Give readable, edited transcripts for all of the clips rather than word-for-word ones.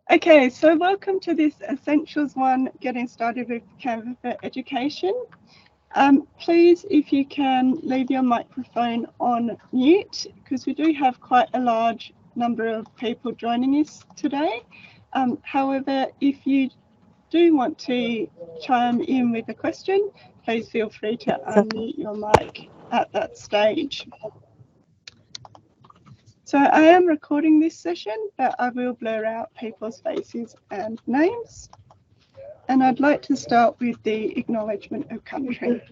Okay, so welcome to this Essentials 1, Getting Started with Canva for Education. Please, if you can, leave your microphone on mute because we do have quite a large number of people joining us today. However, if you do want to chime in with a question, please feel free to unmute your mic at that stage. So I am recording this session, but I will blur out people's faces and names. And I'd like to start with the acknowledgement of country.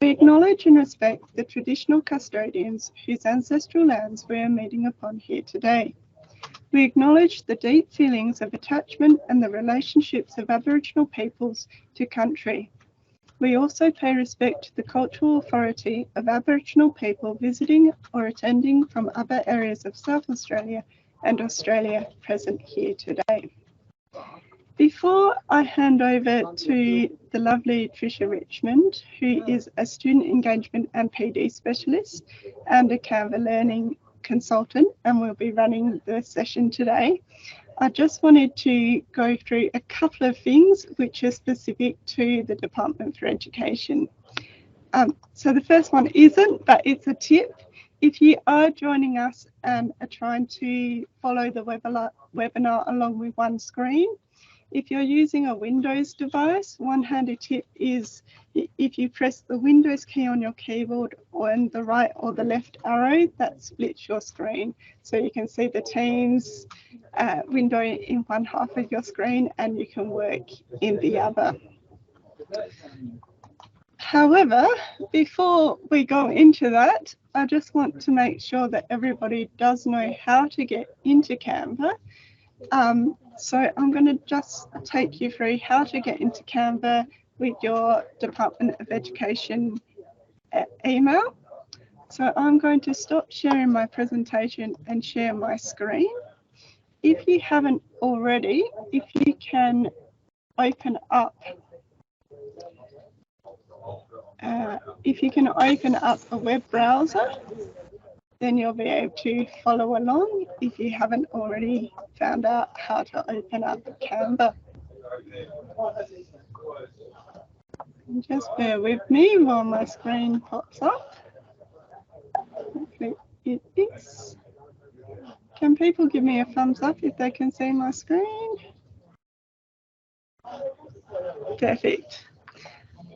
We acknowledge and respect the traditional custodians whose ancestral lands we are meeting upon here today. We acknowledge the deep feelings of attachment and the relationships of Aboriginal peoples to country. We also pay respect to the cultural authority of Aboriginal people visiting or attending from other areas of South Australia and Australia present here today. Before I hand over to the lovely Trisha Richmond, who is a student engagement and PD specialist and a Canva learning consultant and will be running the session today, I just wanted to go through a couple of things which are specific to the Department for Education. So the first one isn't, but it's a tip. If you are joining us and are trying to follow the webinar along with one screen, if you're using a Windows device, one handy tip is if you press the Windows key on your keyboard on the right or the left arrow, that splits your screen. So you can see the Teams window in one half of your screen and you can work in the other. However, before we go into that, I just want to make sure that everybody does know how to get into Canva. So I'm going to just take you through how to get into Canva with your Department of Education email. So I'm going to stop sharing my presentation and share my screen. If you haven't already, if you can open up a web browser, then you'll be able to follow along if you haven't already found out how to open up Canva. Just bear with me while my screen pops up. Hopefully it is. Can people give me a thumbs up if they can see my screen? Perfect.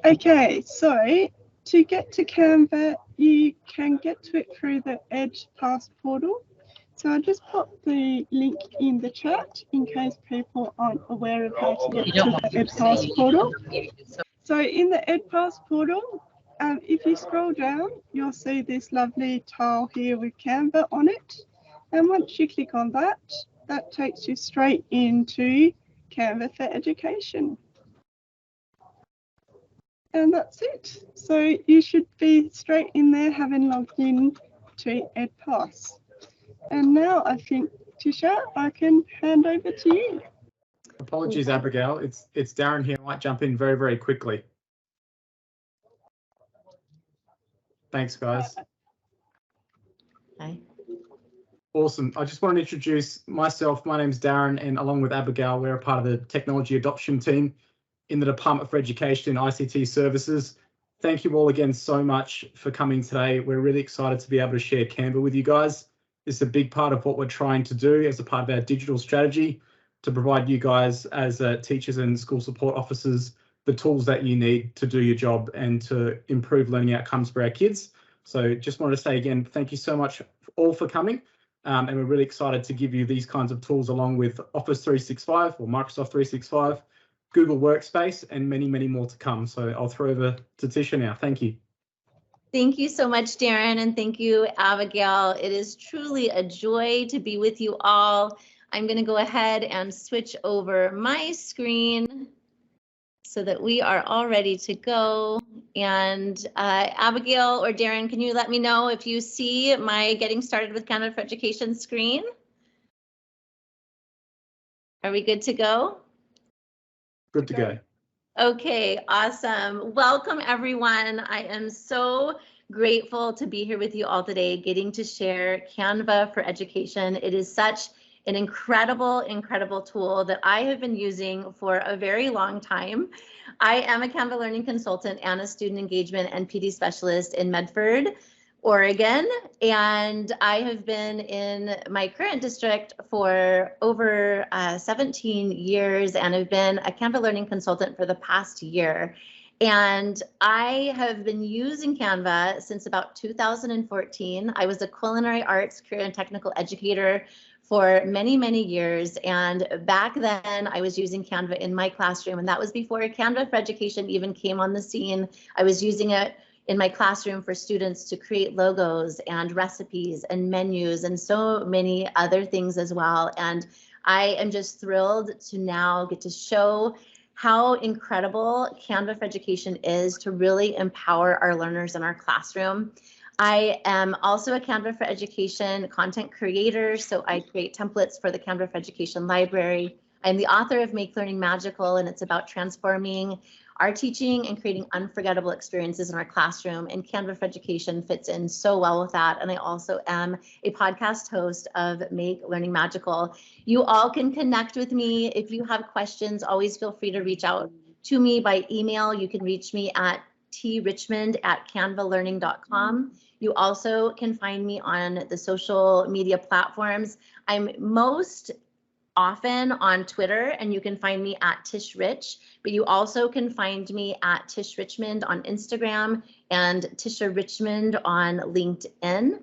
Okay, so to get to Canva, you can get to it through the EdPass portal. So I'll just pop the link in the chat in case people aren't aware of how to get to the EdPass portal. So in the EdPass portal, if you scroll down, you'll see this lovely tile here with Canva on it. And once you click on that, that takes you straight into Canva for Education. And that's it. So you should be straight in there having logged in to EdPass. And now I think, Tisha, I can hand over to you. Apologies, Abigail. It's Darren here. I might jump in very, very quickly. Thanks, guys. Hi. Awesome. I just want to introduce myself. My name's Darren, and along with Abigail, we're a part of the technology adoption team in the Department for Education and ICT Services. Thank you all again so much for coming today. We're really excited to be able to share Canva with you guys. It's a big part of what we're trying to do as a part of our digital strategy to provide you guys as teachers and school support officers the tools that you need to do your job and to improve learning outcomes for our kids. So just wanted to say again, thank you so much all for coming. And we're really excited to give you these kinds of tools along with Office 365 or Microsoft 365, Google Workspace, and many, many more to come. So I'll throw over to Tisha now. Thank you. Thank you so much, Darren, and thank you, Abigail. It is truly a joy to be with you all. I'm going to go ahead and switch over my screen so that we are all ready to go. And Abigail or Darren, can you let me know if you see my Getting Started with Canva for Education screen? Are we good to go? Good to go. Okay, awesome. Welcome, everyone. I am so grateful to be here with you all today, getting to share Canva for Education. It is such an incredible, incredible tool that I have been using for a very long time. I am a Canva learning consultant and a student engagement and PD specialist in Medford, Oregon, and I have been in my current district for over 17 years and have been a Canva learning consultant for the past year. And I have been using Canva since about 2014. I was a culinary arts career and technical educator for many, many years. And back then I was using Canva in my classroom, and that was before Canva for Education even came on the scene. I was using it in my classroom for students to create logos and recipes and menus and so many other things as well. And I am just thrilled to now get to show how incredible Canva for Education is to really empower our learners in our classroom. I am also a Canva for Education content creator, so I create templates for the Canva for Education library. I'm the author of Make Learning Magical, and it's about transforming our teaching and creating unforgettable experiences in our classroom, and Canva for Education fits in so well with that. And I also am a podcast host of Make Learning Magical. You all can connect with me. If you have questions, always feel free to reach out to me by email. You can reach me at trichmond@canvalearning.com. You also can find me on the social media platforms. I'm most often on Twitter, and you can find me at Tish Rich, but you also can find me at Tish Richmond on Instagram and Trisha Richmond on LinkedIn.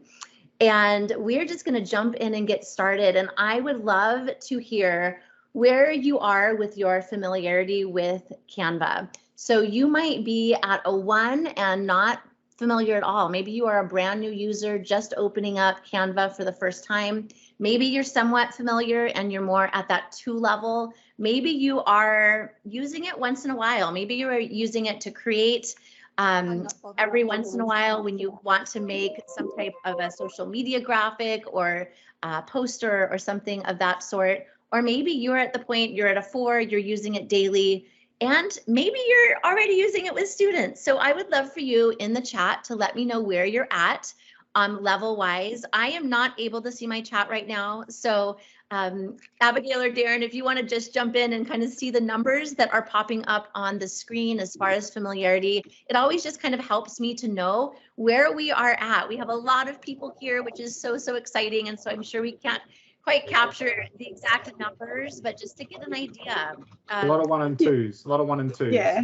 And we're just going to jump in and get started. And I would love to hear where you are with your familiarity with Canva. So you might be at a 1 and not familiar at all. Maybe you are a brand new user just opening up Canva for the first time. Maybe you're somewhat familiar and you're more at that 2 level. Maybe you are using it once in a while. Maybe you're using it to create every once in a while when you want to make some type of a social media graphic or a poster or something of that sort. Or maybe you're at the point, you're at a 4, you're using it daily, and maybe you're already using it with students. So I would love for you in the chat to let me know where you're at level wise. I am not able to see my chat right now. So Abigail or Darren, if you want to just jump in and kind of see the numbers that are popping up on the screen as far as familiarity, it always just kind of helps me to know where we are at. We have a lot of people here, which is so, so exciting. And so I'm sure we can't quite capture the exact numbers, but just to get an idea. A lot of 1 and 2s. A lot of 1 and 2s. Yeah.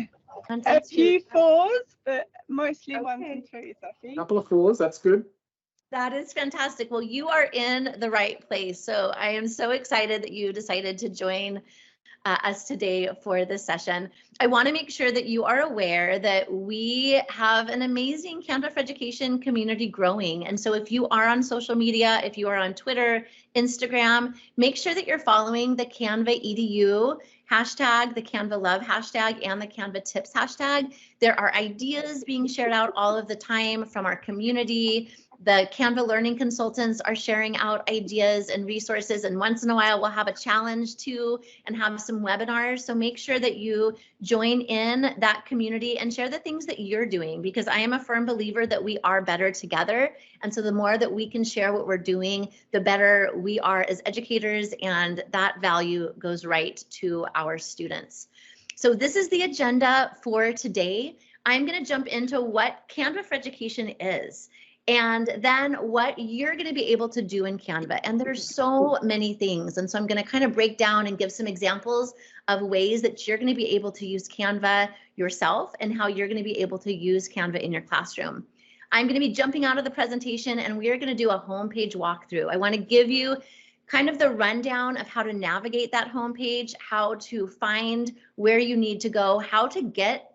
A few 4s, but mostly 1s and 2s, I think. A couple of 4s, that's good. That is fantastic. Well, you are in the right place. So I am so excited that you decided to join us today for this session. I want to make sure that you are aware that we have an amazing Canva for Education community growing. And so if you are on social media, if you are on Twitter, Instagram, make sure that you're following the Canva EDU hashtag, the Canva Love hashtag, and the Canva Tips hashtag. There are ideas being shared out all of the time from our community. The Canva learning consultants are sharing out ideas and resources, and once in a while we'll have a challenge too and have some webinars. So make sure that you join in that community and share the things that you're doing, because I am a firm believer that we are better together. And so the more that we can share what we're doing, the better we are as educators, and that value goes right to our students. So this is the agenda for today. I'm going to jump into what Canva for Education is, and then what you're going to be able to do in Canva. And there's so many things. And so I'm going to kind of break down and give some examples of ways that you're going to be able to use Canva yourself and how you're going to be able to use Canva in your classroom. I'm going to be jumping out of the presentation, and we're going to do a homepage walkthrough. I want to give you kind of the rundown of how to navigate that homepage, how to find where you need to go, how to get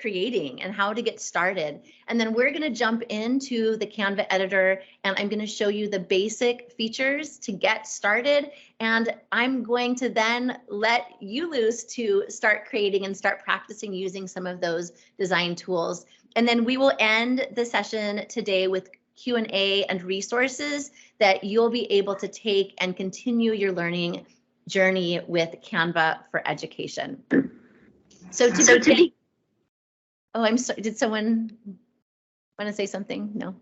creating, and how to get started. And then we're going to jump into the Canva editor, and I'm going to show you the basic features to get started. And I'm going to then let you loose to start creating and start practicing using some of those design tools. And then we will end the session today with Q&A and resources that you'll be able to take and continue your learning journey with Canva for Education. So today, oh, I'm sorry. Did someone want to say something? No.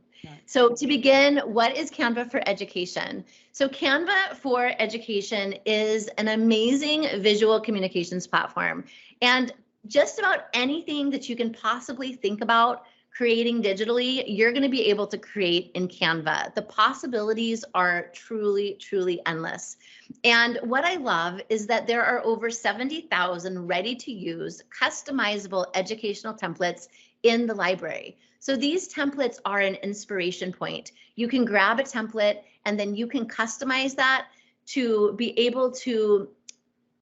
So to begin, what is Canva for Education? So Canva for Education is an amazing visual communications platform. And just about anything that you can possibly think about creating digitally, you're going to be able to create in Canva. The possibilities are truly, truly endless. And what I love is that there are over 70,000 ready to use customizable educational templates in the library. So these templates are an inspiration point. You can grab a template and then you can customize that to be able to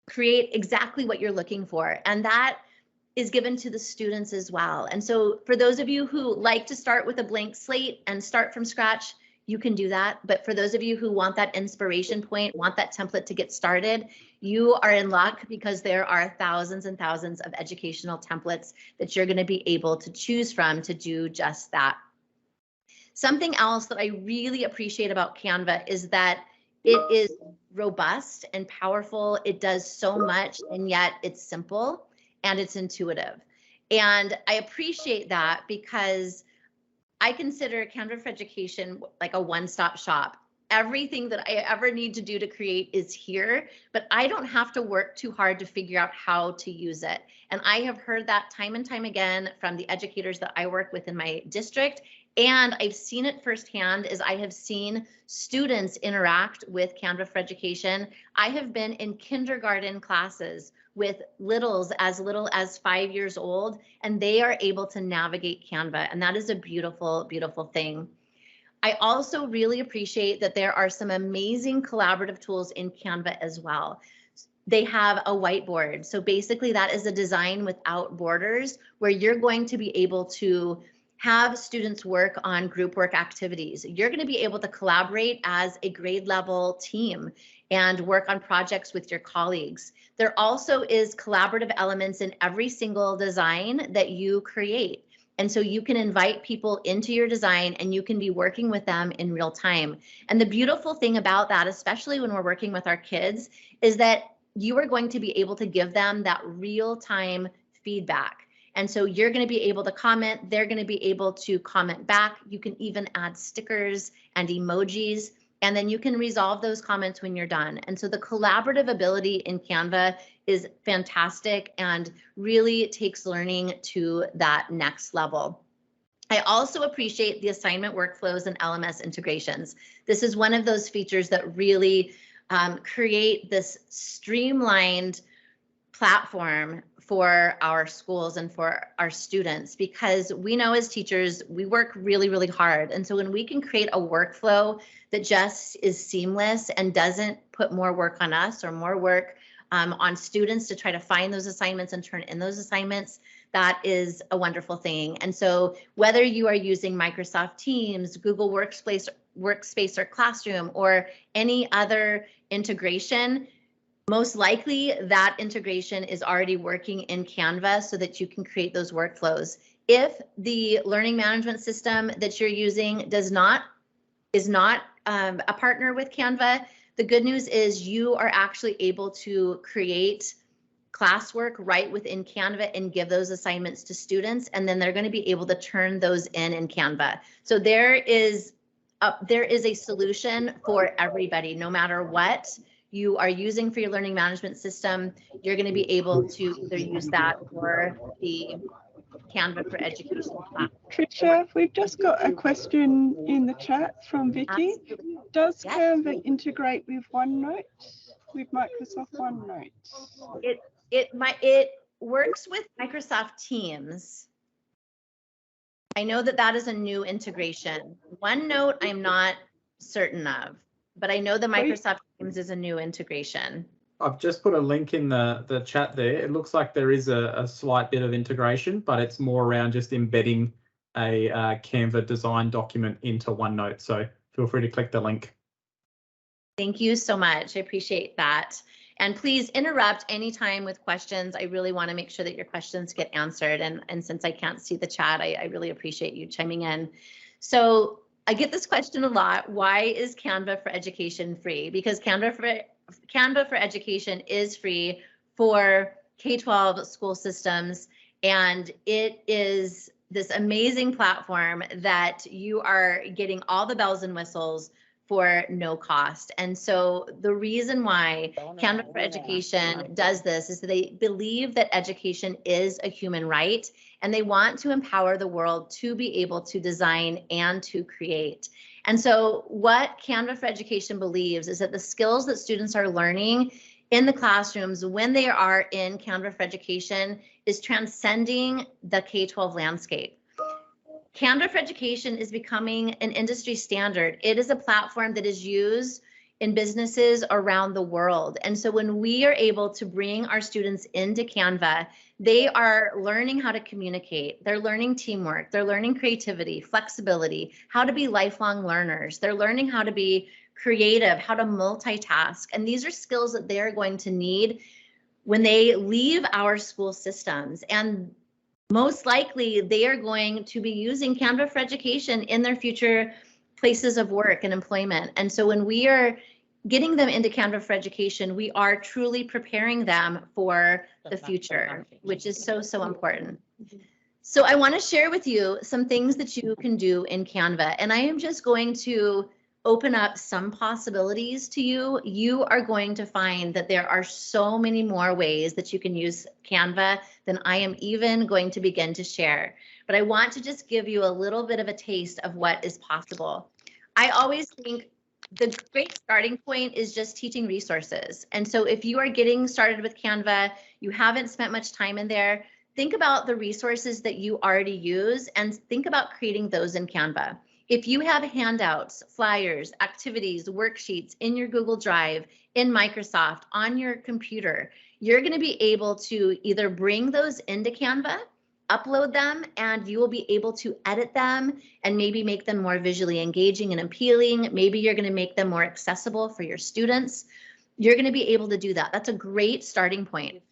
create exactly what you're looking for. And that is given to the students as well. And so for those of you who like to start with a blank slate and start from scratch, you can do that. But for those of you who want that inspiration point, want that template to get started, you are in luck because there are thousands and thousands of educational templates that you're going to be able to choose from to do just that. Something else that I really appreciate about Canva is that it is robust and powerful. It does so much, and yet it's simple and it's intuitive. And I appreciate that because I consider Canva for Education like a one-stop shop. Everything that I ever need to do to create is here, but I don't have to work too hard to figure out how to use it. And I have heard that time and time again from the educators that I work with in my district. And I've seen it firsthand as I have seen students interact with Canva for Education. I have been in kindergarten classes with littles as little as 5 years old, and they are able to navigate Canva. And that is a beautiful, beautiful thing. I also really appreciate that there are some amazing collaborative tools in Canva as well. They have a whiteboard. So basically that is a design without borders where you're going to be able to have students work on group work activities. You're going to be able to collaborate as a grade level team and work on projects with your colleagues. There also is collaborative elements in every single design that you create. And so you can invite people into your design and you can be working with them in real time. And the beautiful thing about that, especially when we're working with our kids, is that you are going to be able to give them that real time feedback. And so you're going to be able to comment, they're going to be able to comment back. You can even add stickers and emojis, and then you can resolve those comments when you're done. And so the collaborative ability in Canva is fantastic and really takes learning to that next level. I also appreciate the assignment workflows and LMS integrations. This is one of those features that really create this streamlined platform for our schools and for our students, because we know as teachers, we work really, really hard. And so when we can create a workflow that just is seamless and doesn't put more work on us or more work on students to try to find those assignments and turn in those assignments, that is a wonderful thing. And so whether you are using Microsoft Teams, Google Workspace or Classroom, or any other integration, most likely that integration is already working in Canva so that you can create those workflows. If the learning management system that you're using is not a partner with Canva, the good news is you are actually able to create classwork right within Canva and give those assignments to students, and then they're going to be able to turn those in Canva. So there is a solution for everybody, no matter what you are using for your learning management system. You're going to be able to either use that or the Canva for Education platform. Trisha, we've just got a question in the chat from Vicky. Does Canva integrate with OneNote, with Microsoft OneNote? It works with Microsoft Teams. I know that is a new integration. OneNote, I'm not certain of, but I know the Microsoft Teams is a new integration. I've just put a link in the chat there. It looks like there is a slight bit of integration, but it's more around just embedding a Canva design document into OneNote. So feel free to click the link. Thank you so much. I appreciate that. And please interrupt anytime with questions. I really want to make sure that your questions get answered. And since I can't see the chat, I really appreciate you chiming in. So I get this question a lot. Why is Canva for Education free? Because Canva for Education is free for K-12 school systems, and it is this amazing platform that you are getting all the bells and whistles for no cost. And so the reason why Canva for Education does this is that they believe that education is a human right, and they want to empower the world to be able to design and to create. And so what Canva for Education believes is that the skills that students are learning in the classrooms when they are in Canva for Education is transcending the K-12 landscape. Canva for Education is becoming an industry standard. It is a platform that is used in businesses around the world. And so when we are able to bring our students into Canva, they are learning how to communicate. They're learning teamwork. They're learning creativity, flexibility, how to be lifelong learners. They're learning how to be creative, how to multitask. And these are skills that they're going to need when they leave our school systems. And most likely they are going to be using Canva for Education in their future places of work and employment. And so when we are getting them into Canva for Education, we are truly preparing them for the future, which is so, so important. So I want to share with you some things that you can do in Canva. And I am just going to open up some possibilities to you. You are going to find that there are so many more ways that you can use Canva than I am even going to begin to share. But I want to just give you a little bit of a taste of what is possible. I always think the great starting point is just teaching resources. And so if you are getting started with Canva, you haven't spent much time in there, think about the resources that you already use and think about creating those in Canva. If you have handouts, flyers, activities, worksheets in your Google Drive, in Microsoft, on your computer, you're going to be able to either bring those into Canva, upload them, and you will be able to edit them and maybe make them more visually engaging and appealing. Maybe you're going to make them more accessible for your students. You're going to be able to do that. That's a great starting point.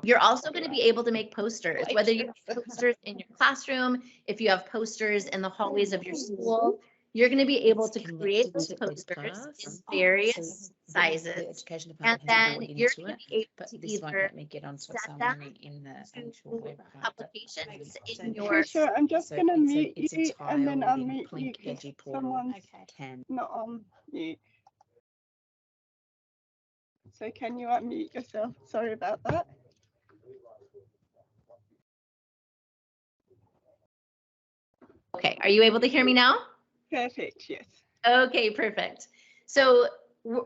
You're also going to be able to make posters, whether you have posters in your classroom, if you have posters in the hallways of your school, you're going to be able to create those posters in various sizes. And then you're going to be able to either set them to publications in your... Trisha, I'm just going to mute you and then unmute you if someone's not on mute. So can you unmute yourself? Sorry about that. Okay, are you able to hear me now? Perfect, yes. Okay, perfect. So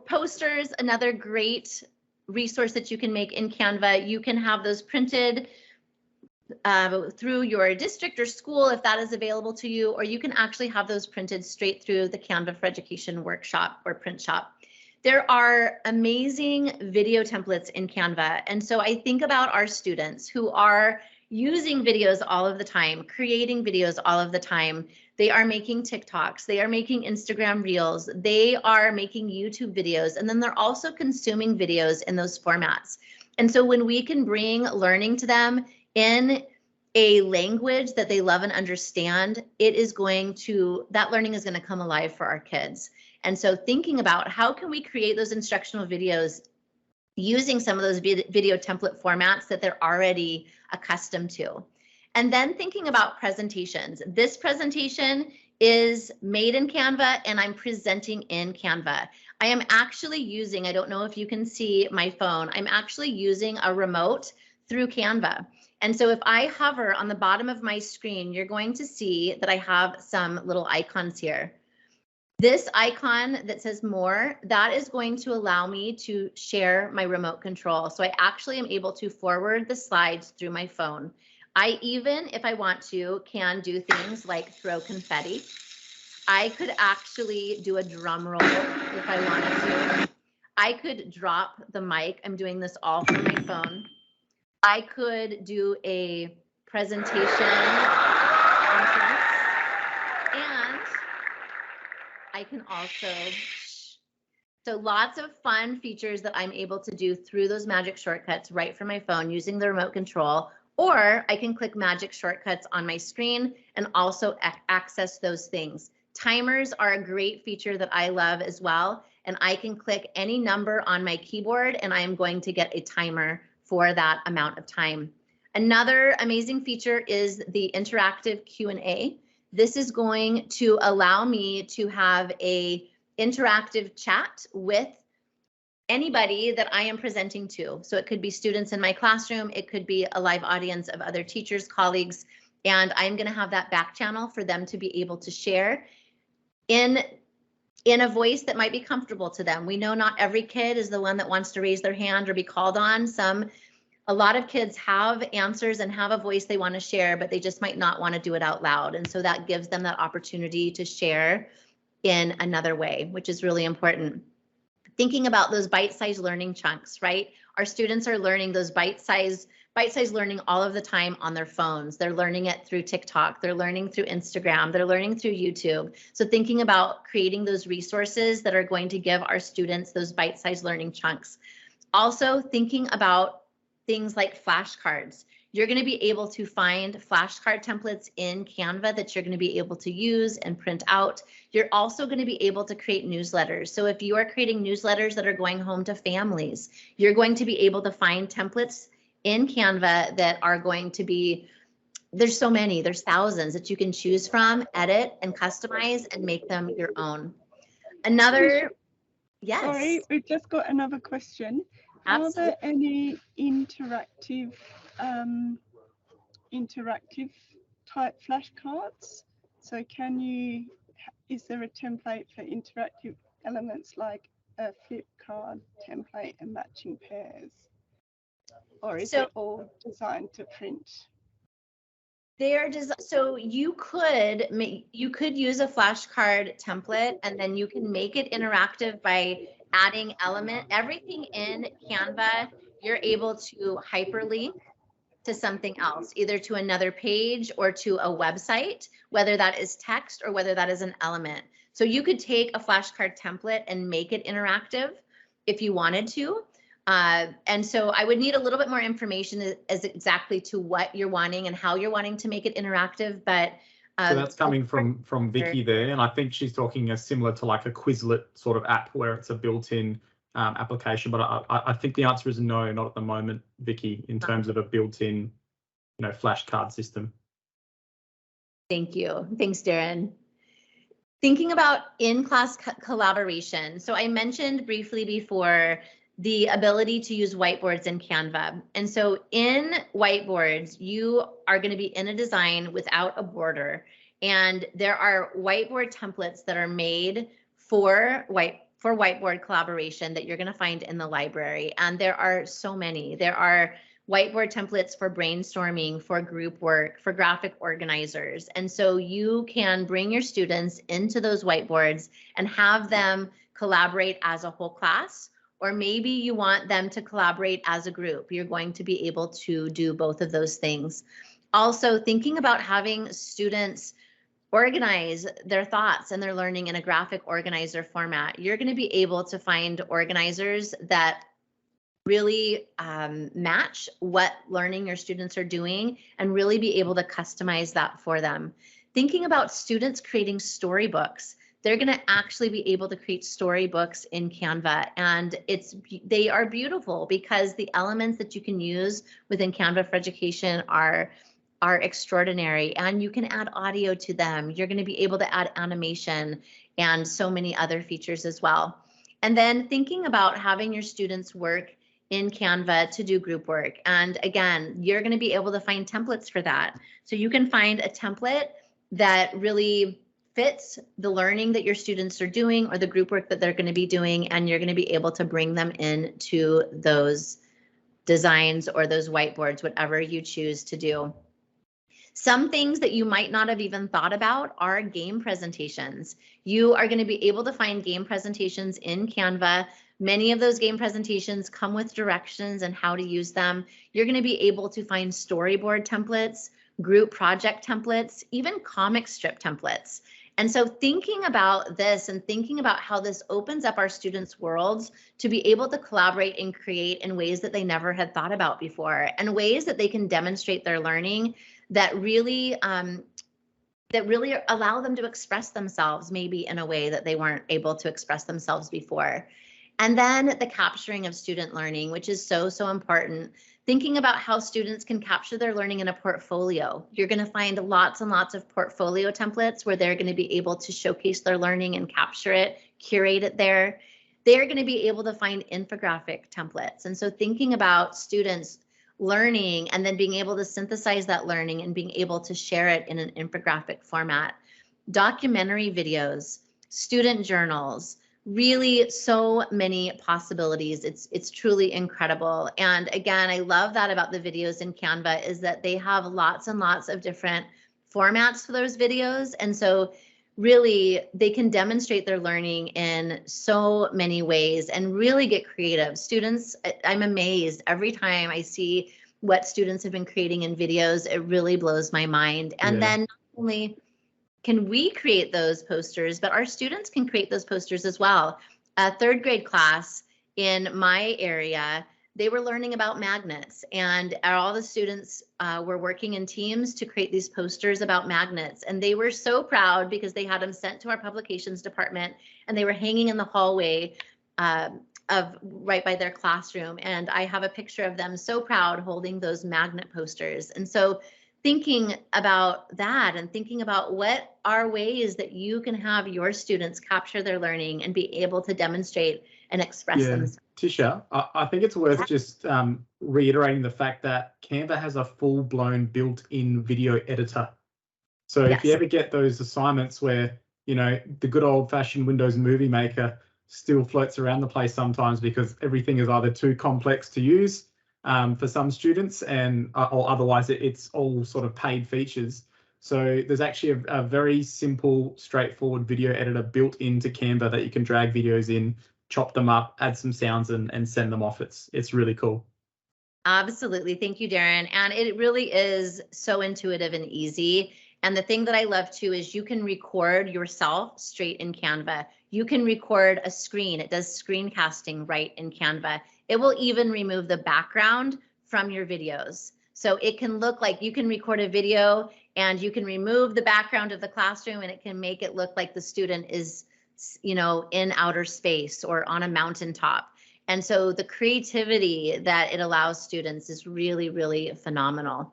posters, another great resource that you can make in Canva. You can have those printed through your district or school if that is available to you, or you can actually have those printed straight through the Canva for Education workshop or print shop. There are amazing video templates in Canva. And so I think about our students who are using videos all of the time, creating videos all of the time. They are making TikToks, they are making Instagram Reels, they are making YouTube videos, and then they're also consuming videos in those formats. And so when we can bring learning to them in a language that they love and understand, it is going to, that learning is going to come alive for our kids. And so thinking about how can we create those instructional videos using some of those video template formats that they're already accustomed to. And then thinking about presentations. This presentation is made in Canva and I'm presenting in Canva. I am actually using, I don't know if you can see my phone, I'm actually using a remote through Canva. And so if I hover on the bottom of my screen, you're going to see that I have some little icons here. This icon that says more, that is going to allow me to share my remote control. So I actually am able to forward the slides through my phone. I even, if I want to, can do things like throw confetti. I could actually do a drum roll if I wanted to. I could drop the mic. I'm doing this all from my phone. I could do a presentation. And I can also, so lots of fun features that I'm able to do through those magic shortcuts right from my phone using the remote control, or I can click magic shortcuts on my screen and also access those things. Timers are a great feature that I love as well. And I can click any number on my keyboard and I am going to get a timer for that amount of time. Another amazing feature is the interactive Q&A. This is going to allow me to have a interactive chat with anybody that I am presenting to. So it could be students in my classroom, it could be a live audience of other teachers, colleagues, and I'm going to have that back channel for them to be able to share in a voice that might be comfortable to them. We know not every kid is the one that wants to raise their hand or be called on. A lot of kids have answers and have a voice they want to share, but they just might not want to do it out loud. And so that gives them that opportunity to share in another way, which is really important. Thinking about those bite-sized learning chunks, right? Our students are learning those bite-sized learning all of the time on their phones. They're learning it through TikTok. They're learning through Instagram. They're learning through YouTube. So thinking about creating those resources that are going to give our students those bite-sized learning chunks. Also thinking about things like flashcards. You're going to be able to find flashcard templates in Canva that you're going to be able to use and print out. You're also going to be able to create newsletters. So if you are creating newsletters that are going home to families, you're going to be able to find templates in Canva that are going to be, there's so many, there's thousands that you can choose from, edit and customize and make them your own. Another, yes. Sorry, we've just got another question. Absolutely. Are there any interactive type flashcards? So is there a template for interactive elements like a flip card template and matching pairs? Or is it all designed to print? So you could use a flashcard template and then you can make it interactive by adding everything in Canva. You're able to hyperlink to something else, either to another page or to a website, whether that is text or whether that is an element. So you could take a flashcard template and make it interactive if you wanted to. And so I would need a little bit more information as exactly to what you're wanting and how you're wanting to make it interactive. But so that's coming from Vicky there, and I think she's talking similar to like a Quizlet sort of app where it's a built-in application. But I think the answer is no, not at the moment, Vicky, in terms of a built-in, flashcard system. Thank you. Thanks, Darren. Thinking about in-class collaboration. So I mentioned briefly before the ability to use whiteboards in Canva. And so in whiteboards, you are going to be in a design without a border. And there are whiteboard templates that are made for whiteboard collaboration that you're going to find in the library. And there are so many. There are whiteboard templates for brainstorming, for group work, for graphic organizers. And so you can bring your students into those whiteboards and have them collaborate as a whole class. Or maybe you want them to collaborate as a group. You're going to be able to do both of those things. Also, thinking about having students organize their thoughts and their learning in a graphic organizer format. You're going to be able to find organizers that really match what learning your students are doing and really be able to customize that for them. Thinking about students creating storybooks. They're going to actually be able to create storybooks in Canva, and they are beautiful because the elements that you can use within Canva for Education are extraordinary, and you can add audio to them. You're going to be able to add animation and so many other features as well. And then thinking about having your students work in Canva to do group work. And again, you're going to be able to find templates for that. So you can find a template that really fits the learning that your students are doing or the group work that they're going to be doing, and you're going to be able to bring them into those designs or those whiteboards, whatever you choose to do. Some things that you might not have even thought about are game presentations. You are going to be able to find game presentations in Canva. Many of those game presentations come with directions and how to use them. You're going to be able to find storyboard templates, group project templates, even comic strip templates. And so thinking about this and thinking about how this opens up our students' worlds to be able to collaborate and create in ways that they never had thought about before, and ways that they can demonstrate their learning that really allow them to express themselves maybe in a way that they weren't able to express themselves before. And then the capturing of student learning, which is so, so important. Thinking about how students can capture their learning in a portfolio. You're going to find lots and lots of portfolio templates where they're going to be able to showcase their learning and capture it, curate it there. They're going to be able to find infographic templates. And so thinking about students learning and then being able to synthesize that learning and being able to share it in an infographic format. Documentary videos, student journals, really so many possibilities. It's truly incredible. And again, I love that about the videos in Canva is that they have lots and lots of different formats for those videos. And so really they can demonstrate their learning in so many ways and really get creative. Students, I'm amazed every time I see what students have been creating in videos. It really blows my mind. And then not only can we create those posters, but our students can create those posters as well. A third grade class in my area, they were learning about magnets, and all the students were working in teams to create these posters about magnets. And they were so proud because they had them sent to our publications department and they were hanging in the hallway of right by their classroom. And I have a picture of them so proud holding those magnet posters. And so thinking about that and thinking about what are ways that you can have your students capture their learning and be able to demonstrate and express themselves. Tisha, I think it's worth just reiterating the fact that Canva has a full-blown built-in video editor. So if you ever get those assignments where, you know, the good old-fashioned Windows Movie Maker still floats around the place sometimes because everything is either too complex to use for some students, and or otherwise it's all sort of paid features. So there's actually a very simple, straightforward video editor built into Canva that you can drag videos in, chop them up, add some sounds, and send them off. It's really cool. Absolutely. Thank you, Darren. And it really is so intuitive and easy. And the thing that I love too is you can record yourself straight in Canva. You can record a screen. It does screencasting right in Canva. It will even remove the background from your videos. So it can look like you can record a video and you can remove the background of the classroom and it can make it look like the student is, you know, in outer space or on a mountaintop. And so the creativity that it allows students is really, really phenomenal.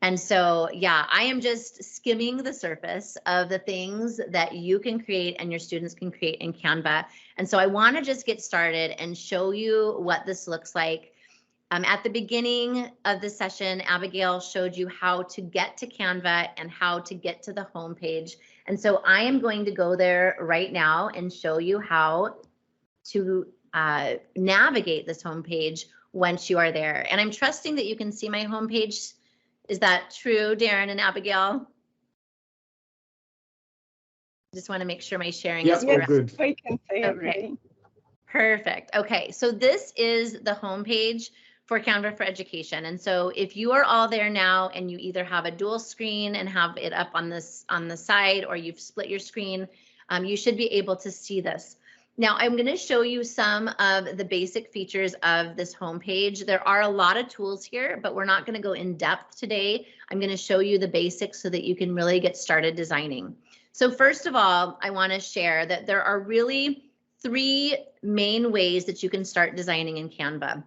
And so, yeah, I am just skimming the surface of the things that you can create and your students can create in Canva. And so I want to just get started and show you what this looks like. At the beginning of the session, Abigail showed you how to get to Canva and how to get to the home page. And so I am going to go there right now and show you how to navigate this home page once you are there. And I'm trusting that you can see my home page. Is that true, Darren and Abigail? Just want to make sure my sharing is correct. Good. We can see it. Okay. Perfect. Okay, so this is the home page for Canva for Education. And so if you are all there now and you either have a dual screen and have it up on the side, or you've split your screen, you should be able to see this. Now I'm going to show you some of the basic features of this homepage. There are a lot of tools here, but we're not going to go in depth today. I'm going to show you the basics so that you can really get started designing. So first of all, I want to share that there are really 3 main ways that you can start designing in Canva.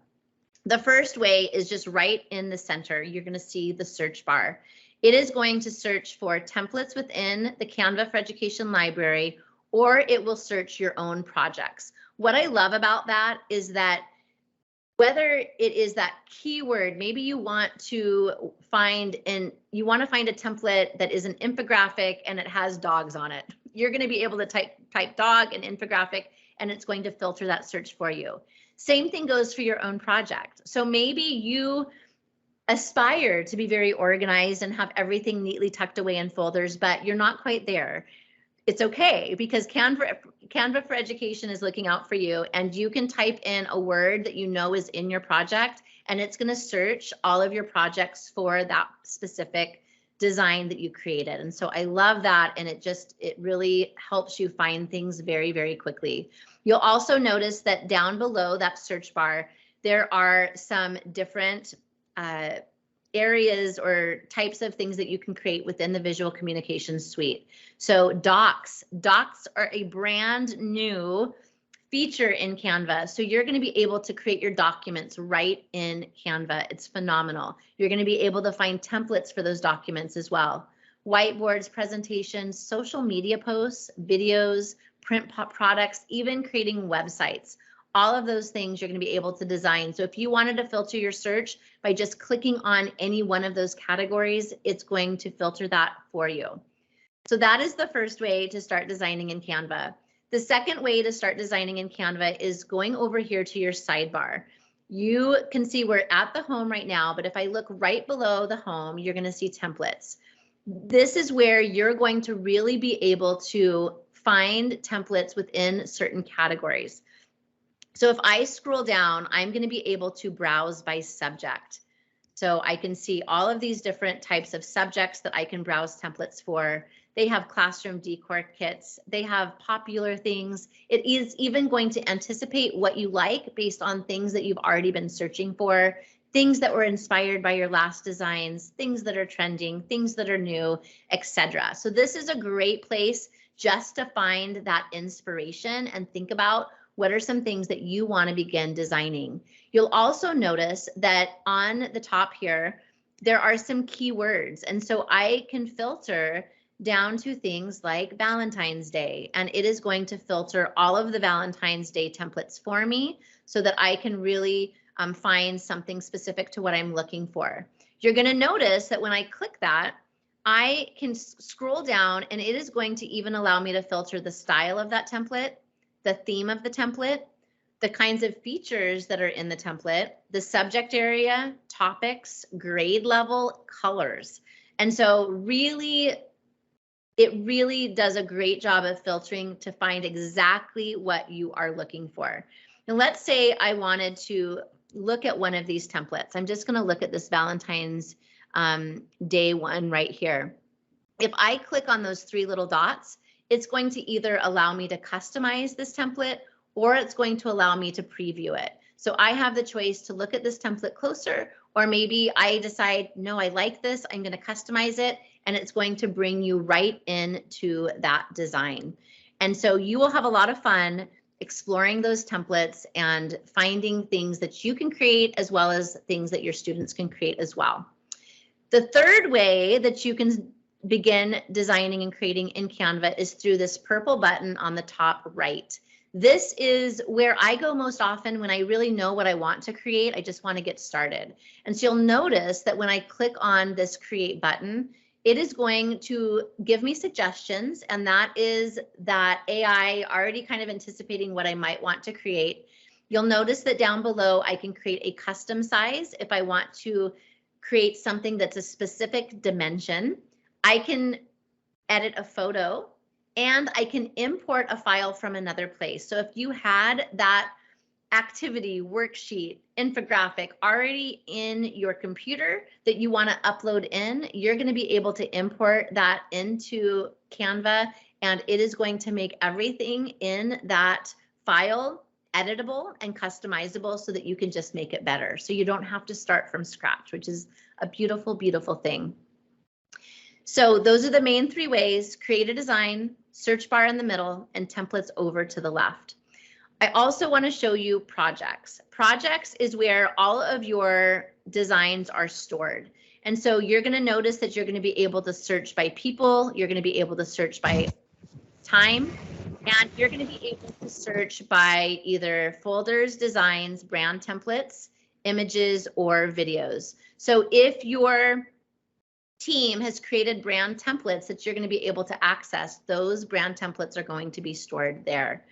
The first way is just right in the center. You're going to see the search bar. It is going to search for templates within the Canva for Education library, or it will search your own projects. What I love about that is that whether it is that keyword, maybe you want to find a template that is an infographic and it has dogs on it. You're going to be able to type dog and infographic, and it's going to filter that search for you. Same thing goes for your own project. So maybe you aspire to be very organized and have everything neatly tucked away in folders, but you're not quite there. It's okay, because Canva for Education is looking out for you, and you can type in a word that you know is in your project, and it's going to search all of your projects for that specific design that you created. And so I love that, and it really helps you find things very, very quickly. You'll also notice that down below that search bar, there are some different areas or types of things that you can create within the visual communications suite. So docs are a brand new feature in Canva. So you're going to be able to create your documents right in Canva. It's phenomenal. You're going to be able to find templates for those documents as well. Whiteboards, presentations, social media posts, videos, print products, even creating websites. All of those things you're going to be able to design. So if you wanted to filter your search by just clicking on any one of those categories, it's going to filter that for you. So that is the first way to start designing in Canva. The second way to start designing in Canva is going over here to your sidebar. You can see we're at the home right now, but if I look right below the home, you're going to see templates. This is where you're going to really be able to find templates within certain categories. So if I scroll down, I'm going to be able to browse by subject. So I can see all of these different types of subjects that I can browse templates for. They have classroom decor kits. They have popular things. It is even going to anticipate what you like based on things that you've already been searching for, things that were inspired by your last designs, things that are trending, things that are new, etc. So this is a great place just to find that inspiration and think about what are some things that you want to begin designing. You'll also notice that on the top here, there are some keywords. And so I can filter down to things like Valentine's Day, and it is going to filter all of the Valentine's Day templates for me so that I can really find something specific to what I'm looking for. You're going to notice that when I click that, I can scroll down and it is going to even allow me to filter the style of that template, the theme of the template, the kinds of features that are in the template, the subject area, topics, grade level, colors. And so it really does a great job of filtering to find exactly what you are looking for. And let's say I wanted to look at one of these templates. I'm just going to look at this Valentine's Day one right here. If I click on those three little dots, it's going to either allow me to customize this template or it's going to allow me to preview it. So I have the choice to look at this template closer, or maybe I decide, no, I like this, I'm going to customize it, and it's going to bring you right into that design. And so you will have a lot of fun exploring those templates and finding things that you can create as well as things that your students can create as well. The third way that you can begin designing and creating in Canva is through this purple button on the top right. This is where I go most often when I really know what I want to create. I just want to get started. And so you'll notice that when I click on this create button, it is going to give me suggestions, and that is that AI already kind of anticipating what I might want to create. You'll notice that down below, I can create a custom size if I want to create something that's a specific dimension. I can edit a photo and I can import a file from another place. So if you had that activity, worksheet, infographic already in your computer that you want to upload in, you're going to be able to import that into Canva, and it is going to make everything in that file editable and customizable so that you can just make it better. So you don't have to start from scratch, which is a beautiful, beautiful thing. So those are the main three ways: create a design, search bar in the middle, and templates over to the left. I also want to show you projects. Projects is where all of your designs are stored. And so you're going to notice that you're going to be able to search by people, you're going to be able to search by time, and you're going to be able to search by either folders, designs, brand templates, images, or videos. So if your team has created brand templates that you're going to be able to access, those brand templates are going to be stored there.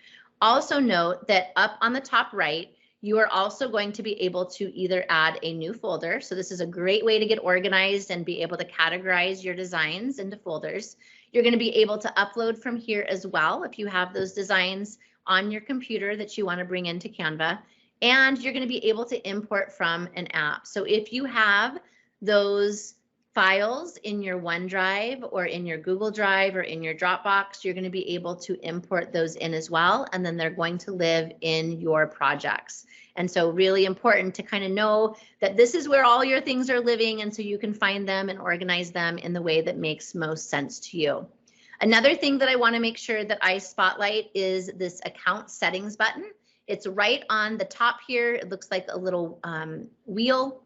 Also note that up on the top right, you are also going to be able to either add a new folder. So this is a great way to get organized and be able to categorize your designs into folders. You're going to be able to upload from here as well if you have those designs on your computer that you want to bring into Canva. And you're going to be able to import from an app. So if you have those files in your OneDrive or in your Google Drive or in your Dropbox, you're going to be able to import those in as well, and then they're going to live in your projects. And so really important to kind of know that this is where all your things are living, and so you can find them and organize them in the way that makes most sense to you. Another thing that I want to make sure that I spotlight is this account settings button. It's right on the top here. It looks like a little wheel.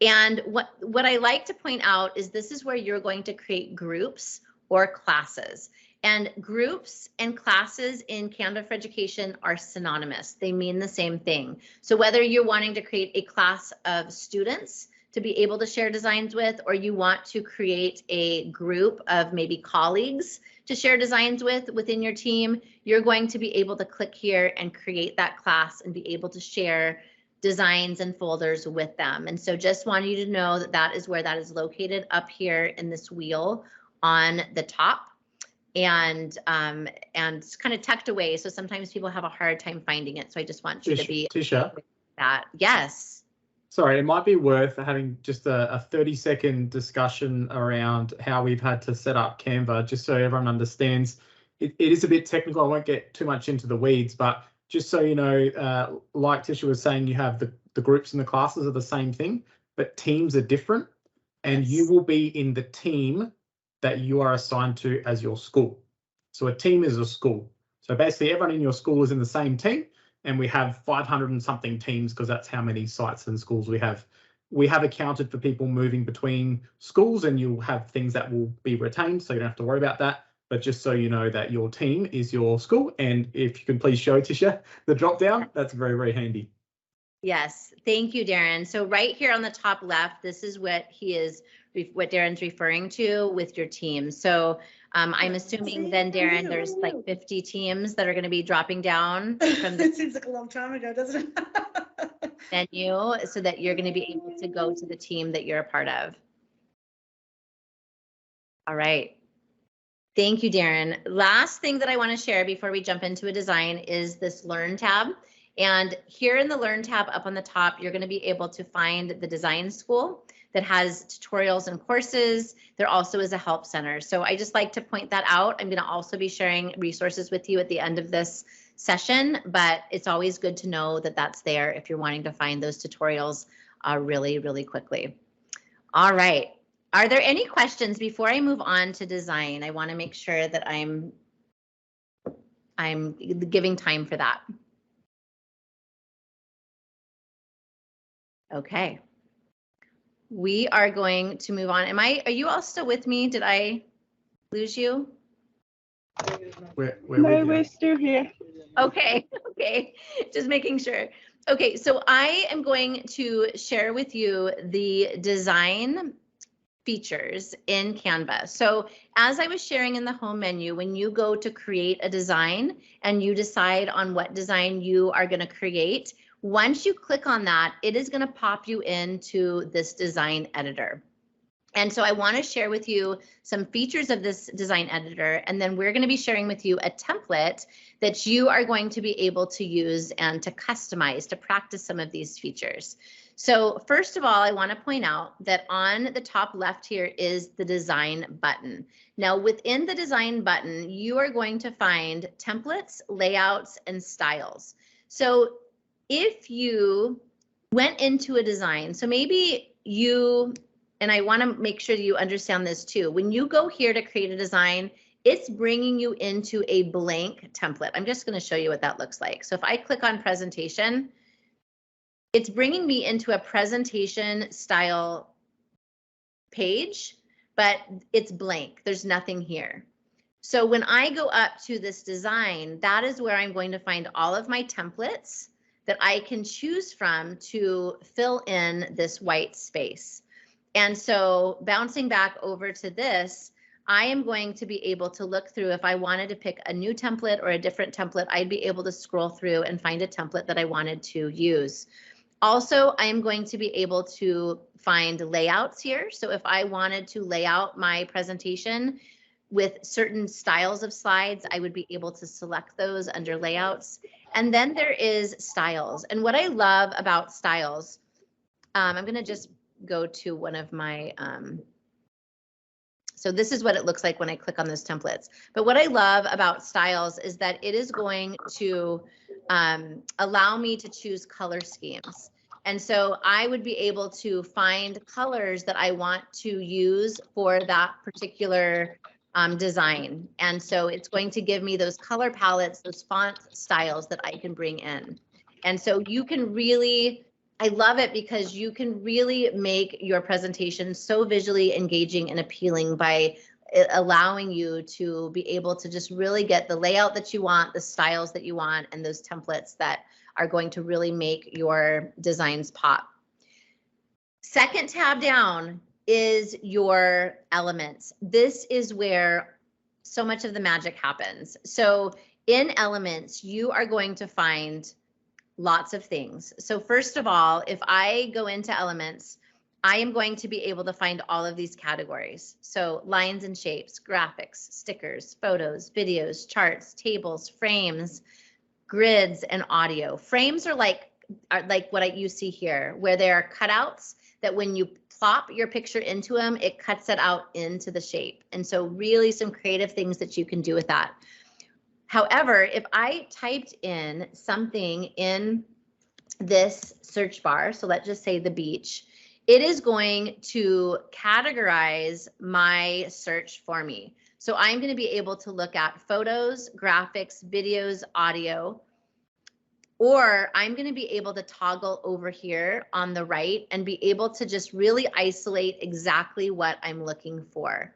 And what I like to point out is this is where you're going to create groups or classes. And groups and classes in Canva for Education are synonymous. They mean the same thing. So whether you're wanting to create a class of students to be able to share designs with, or you want to create a group of maybe colleagues to share designs with within your team, you're going to be able to click here and create that class and be able to share designs and folders with them. And so just want you to know that that is where that is located, up here in this wheel on the top, and it's kind of tucked away. So sometimes people have a hard time finding it. So I just want you to be Tisha, that. Yes. sorry, it might be worth having just a 30-second discussion around how we've had to set up Canva, just so everyone understands. It is a bit technical. I won't get too much into the weeds, but just so you know, like Tisha was saying, you have the groups and the classes are the same thing, but teams are different, and Yes. you will be in the team that you are assigned to as your school. So a team is a school. So basically everyone in your school is in the same team, and we have 500 and something teams because that's how many sites and schools we have. We have accounted for people moving between schools, and you'll have things that will be retained, so you don't have to worry about that. But just so you know that your team is your school, and if you can please show Tisha the drop down, that's very, very handy. Yes, thank you, Darren. So right here on the top left, this is what what Darren's referring to with your team. So I'm assuming then, Darren, there's like 50 teams that are going to be dropping down from the It seems like a long time ago, doesn't it? menu, so that you're going to be able to go to the team that you're a part of. All right. Thank you, Darren. Last thing that I want to share before we jump into a design is this Learn tab. And here in the Learn tab up on the top, you're going to be able to find the design school that has tutorials and courses. There also is a help center. So I just like to point that out. I'm going to also be sharing resources with you at the end of this session, but it's always good to know that that's there if you're wanting to find those tutorials really, really quickly. All right. Are there any questions before I move on to design? I want to make sure that I'm giving time for that. Okay. We are going to move on. Are you all still with me? Did I lose you? We're still here. Okay, okay, just making sure. Okay, so I am going to share with you the design features in Canva. So as I was sharing in the home menu, when you go to create a design and you decide on what design you are going to create, once you click on that, it is going to pop you into this design editor. And so I want to share with you some features of this design editor, and then we're going to be sharing with you a template that you are going to be able to use and to customize to practice some of these features. So first of all, I want to point out that on the top left here is the design button. Now within the design button, you are going to find templates, layouts, and styles. So if you went into a design, so maybe you, and I want to make sure that you understand this too. When you go here to create a design, it's bringing you into a blank template. I'm just going to show you what that looks like. So if I click on presentation, it's bringing me into a presentation style page, but it's blank. There's nothing here. So when I go up to this design, that is where I'm going to find all of my templates that I can choose from to fill in this white space. And so bouncing back over to this, I am going to be able to look through, if I wanted to pick a new template or a different template, I'd be able to scroll through and find a template that I wanted to use. Also, I am going to be able to find layouts here. So if I wanted to lay out my presentation with certain styles of slides, I would be able to select those under layouts. And then there is styles. And what I love about styles, I'm going to just go to one of my, so this is what it looks like when I click on those templates. But what I love about styles is that it is going to allow me to choose color schemes. And so I would be able to find colors that I want to use for that particular design. And so it's going to give me those color palettes, those font styles that I can bring in. And so you can really, I love it because you can really make your presentation so visually engaging and appealing by allowing you to be able to just really get the layout that you want, the styles that you want, and those templates that are going to really make your designs pop. Second tab down is your elements. This is where so much of the magic happens. So in elements, you are going to find lots of things. So first of all, if I go into elements, I am going to be able to find all of these categories. So lines and shapes, graphics, stickers, photos, videos, charts, tables, frames, grids, and audio. Frames are like what you see here, where there are cutouts that when you plop your picture into them, it cuts it out into the shape. And so really some creative things that you can do with that. However, if I typed in something in this search bar, so let's just say the beach, it is going to categorize my search for me. So I'm going to be able to look at photos, graphics, videos, audio, or I'm going to be able to toggle over here on the right and be able to just really isolate exactly what I'm looking for.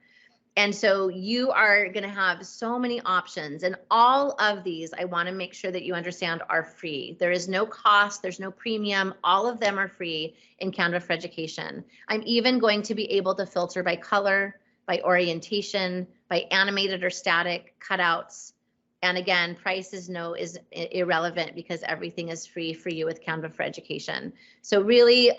And so you are going to have so many options, and all of these, I want to make sure that you understand, are free. There is no cost, there's no premium, all of them are free in Canva for Education. I'm even going to be able to filter by color, by orientation, by animated or static cutouts. And again, price is irrelevant because everything is free for you with Canva for Education. So really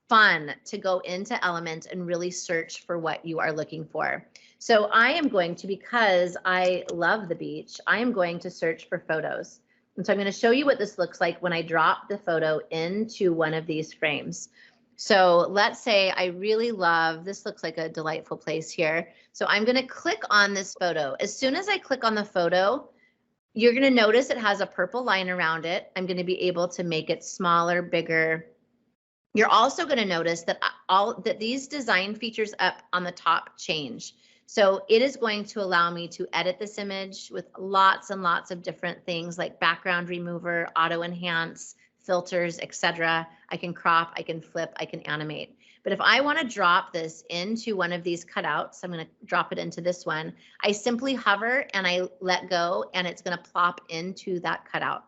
fun to go into Elements and really search for what you are looking for. So I am going to, because I love the beach, I am going to search for photos. And so I'm going to show you what this looks like when I drop the photo into one of these frames. So let's say I really love, this looks like a delightful place here. So I'm going to click on this photo. As soon as I click on the photo, you're going to notice it has a purple line around it. I'm going to be able to make it smaller, bigger. You're also going to notice that these design features up on the top change. So it is going to allow me to edit this image with lots and lots of different things like background remover, auto enhance, filters, etc. I can crop, I can flip, I can animate. But if I want to drop this into one of these cutouts, I'm going to drop it into this one. I simply hover and I let go, and it's going to plop into that cutout.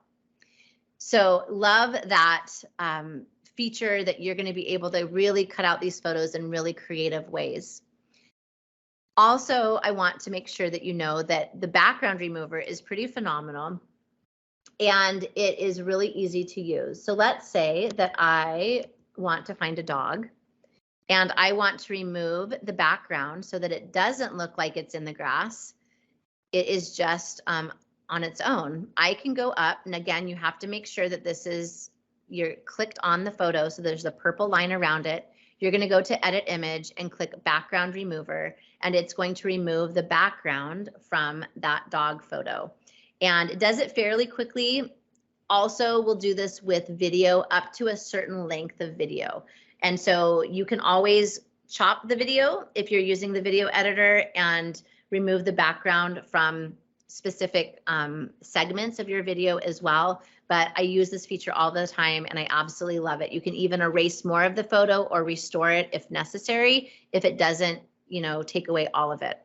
So love that feature that you're going to be able to really cut out these photos in really creative ways. Also, I want to make sure that you know that the background remover is pretty phenomenal and it is really easy to use. So let's say that I want to find a dog and I want to remove the background so that it doesn't look like it's in the grass. It is just on its own. I can go up, and again, you have to make sure that you're clicked on the photo, so there's a purple line around it. You're going to go to edit image and click background remover, and it's going to remove the background from that dog photo. And it does it fairly quickly. Also, we'll do this with video up to a certain length of video. And so you can always chop the video if you're using the video editor and remove the background from specific segments of your video as well. But I use this feature all the time and I absolutely love it. You can even erase more of the photo or restore it if necessary, if it doesn't, take away all of it.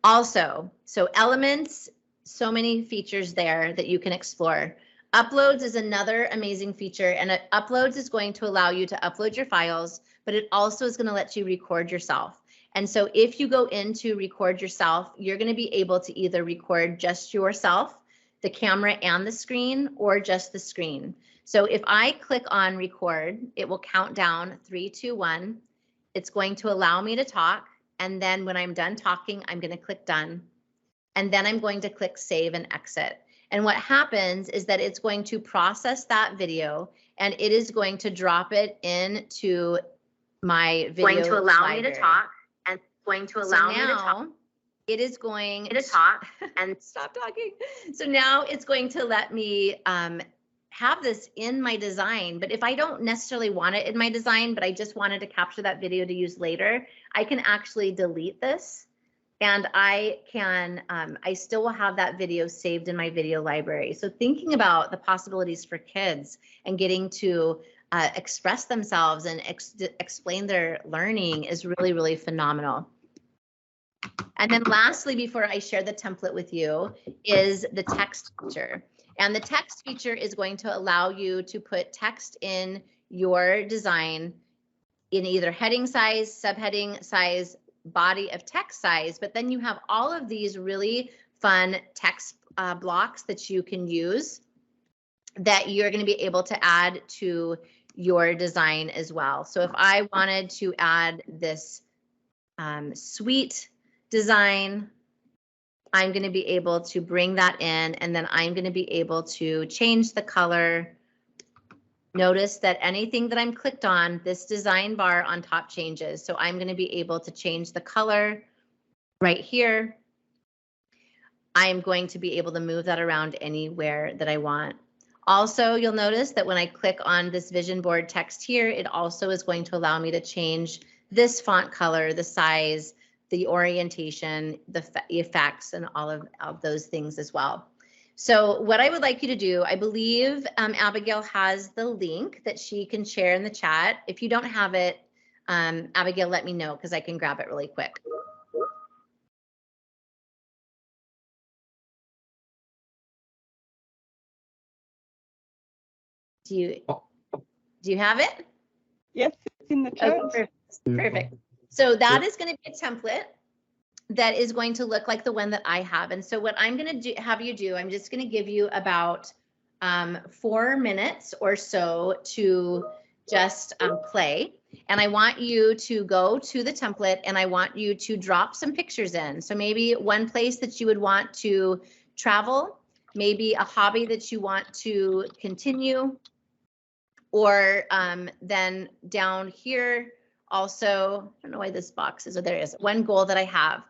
Also, so Elements, so many features there that you can explore. Uploads is another amazing feature, and Uploads is going to allow you to upload your files, but it also is going to let you record yourself. And so if you go into record yourself, you're going to be able to either record just yourself, the camera and the screen, or just the screen. So if I click on record, it will count down 3, 2, 1. It's going to allow me to talk. And then when I'm done talking, I'm going to click done. And then I'm going to click save and exit. And what happens is that it's going to process that video and it is going to drop it into my video library. Going to allow me to talk. And going to allow me to talk. It is going to talk and stop talking. So now it's going to let me have this in my design, but if I don't necessarily want it in my design, but I just wanted to capture that video to use later, I can actually delete this. And I can, I still will have that video saved in my video library. So thinking about the possibilities for kids and getting to express themselves and explain their learning is really, really phenomenal. And then lastly, before I share the template with you, is the text feature. And the text feature is going to allow you to put text in your design in either heading size, subheading size, body of text size, but then you have all of these really fun text blocks that you can use that you're going to be able to add to your design as well. So if I wanted to add this suite design, I'm going to be able to bring that in, and then I'm going to be able to change the color. Notice that anything that I'm clicked on, this design bar on top changes. So I'm going to be able to change the color right here. I'm going to be able to move that around anywhere that I want. Also, you'll notice that when I click on this vision board text here, it also is going to allow me to change this font color, the size, the orientation, the effects, and all of those things as well. So what I would like you to do, I believe Abigail has the link that she can share in the chat. If you don't have it, Abigail, let me know because I can grab it really quick. Do you have it? Yes, it's in the chat. Oh, perfect. So that is going to be a template that is going to look like the one that I have. And so what I'm going to have you do, I'm just going to give you about 4 minutes or so to just play. And I want you to go to the template and I want you to drop some pictures in. So maybe one place that you would want to travel, maybe a hobby that you want to continue, or then down here also, I don't know why this box is, oh, there it is, one goal that I have.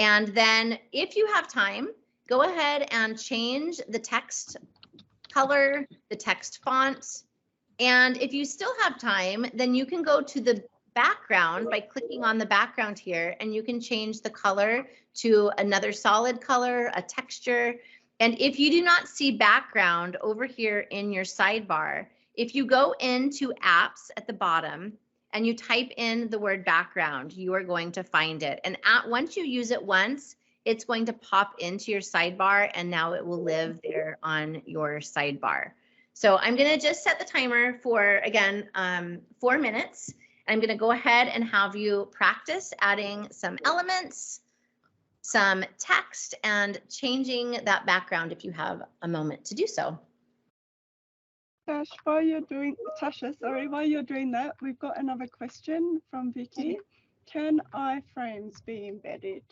And then if you have time, go ahead and change the text color, the text font. And if you still have time, then you can go to the background by clicking on the background here, and you can change the color to another solid color, a texture. And if you do not see background over here in your sidebar, if you go into apps at the bottom, and you type in the word background, you are going to find it. And once you use it once, it's going to pop into your sidebar, and now it will live there on your sidebar. So I'm going to just set the timer for, again, 4 minutes. I'm going to go ahead and have you practice adding some elements, some text, and changing that background if you have a moment to do so. Tasha, while you're doing that, we've got another question from Vicky. Can iframes be embedded?